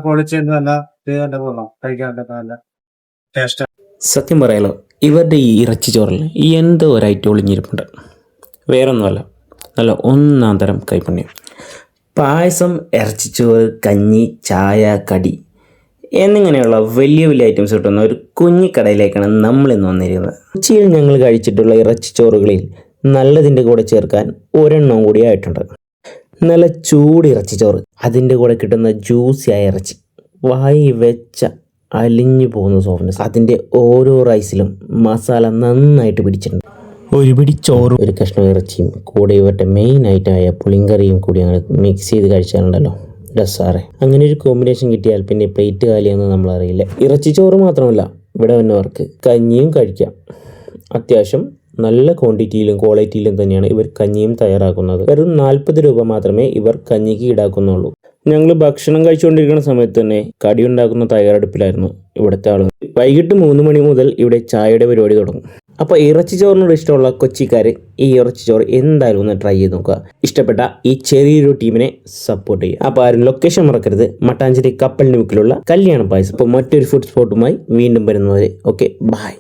പൊളിച്ചൊന്നും അല്ല, ഇത് നല്ല കൊള്ളാം, കഴിക്കാൻ നല്ല ടേസ്റ്റ്. സത്യം പറയാലോ, ഇവരുടെ ഈ ഇറച്ചി ചോറിൽ എന്തോ ഒരു ഐറ്റം ഒളിഞ്ഞിരിപ്പുണ്ട്. വേറൊന്നുമല്ല, നല്ല ഒന്നാം തരം കൈപ്പുണ്യം. പായസം, ഇറച്ചിച്ചോറ്, കഞ്ഞി, ചായ, കടി എന്നിങ്ങനെയുള്ള വലിയ വലിയ ഐറ്റംസ് കിട്ടുന്ന ഒരു കുഞ്ഞിക്കടയിലേക്കാണ് നമ്മളിന്ന് വന്നിരിക്കുന്നത്. കൊച്ചിയിൽ ഞങ്ങൾ കഴിച്ചിട്ടുള്ള ഇറച്ചിച്ചോറുകളിൽ നല്ലതിൻ്റെ കൂടെ ചേർക്കാൻ ഒരെണ്ണം കൂടി ആയിട്ടുണ്ട്. നല്ല ചൂട് ഇറച്ചിച്ചോറ്, അതിൻ്റെ കൂടെ കിട്ടുന്ന ജ്യൂസിയായ ഇറച്ചി, വായി വെച്ച അലിഞ്ഞു പോകുന്ന സോഫ്റ്റ്നെസ്, അതിൻ്റെ ഓരോ റൈസിലും മസാല നന്നായിട്ട് പിടിച്ചിട്ടുണ്ട്. ഒരു പിടി ചോറും ഒരു കഷ്ണം ഇറച്ചിയും കൂടെ ഇവരുടെ മെയിൻ ഐറ്റമായ പുളിങ്കറിയും കൂടി അങ്ങനെ മിക്സ് ചെയ്ത് കഴിച്ചാലുണ്ടല്ലോ രസാറെ. അങ്ങനെ ഒരു കോമ്പിനേഷൻ കിട്ടിയാൽ പിന്നെ പ്ലേറ്റ് കാലിയാന്ന് നമ്മൾ അറിയില്ല. ഇറച്ചി ചോറ് മാത്രമല്ല, ഇവിടെ വന്നവർക്ക് കഞ്ഞിയും കഴിക്കാം. അത്യാവശ്യം നല്ല ക്വാണ്ടിറ്റിയിലും ക്വാളിറ്റിയിലും തന്നെയാണ് ഇവർ കഞ്ഞിയും തയ്യാറാക്കുന്നത്. വെറും 40 രൂപ മാത്രമേ ഇവർ കഞ്ഞിക്ക് ഈടാക്കുന്നുള്ളൂ. ഞങ്ങൾ ഭക്ഷണം കഴിച്ചുകൊണ്ടിരിക്കുന്ന സമയത്ത് തന്നെ കടി ഉണ്ടാക്കുന്ന തയ്യാറെടുപ്പിലായിരുന്നു ഇവിടുത്തെ ആളുകൾ. വൈകിട്ട് 3 മണി മുതൽ ഇവിടെ ചായയുടെ പരിപാടി തുടങ്ങും. അപ്പോൾ ഇറച്ചിച്ചോറിനോട് ഇഷ്ടമുള്ള കൊച്ചിക്കാർ ഈ ഇറച്ചിച്ചോറ് എന്തായാലും ഒന്ന് ട്രൈ ചെയ്ത് നോക്കുക. ഇഷ്ടപ്പെട്ട ഈ ചെറിയൊരു ടീമിനെ സപ്പോർട്ട് ചെയ്യുക. അപ്പോൾ ആരും ലൊക്കേഷൻ മറക്കരുത്, മട്ടാഞ്ചേരി കപ്പലിന് മുക്കിലുള്ള കല്യാണ പായസം. അപ്പോൾ മറ്റൊരു ഫുഡ് സ്പോട്ടുമായി വീണ്ടും വരുന്നവരെ ഓക്കെ, ബൈ.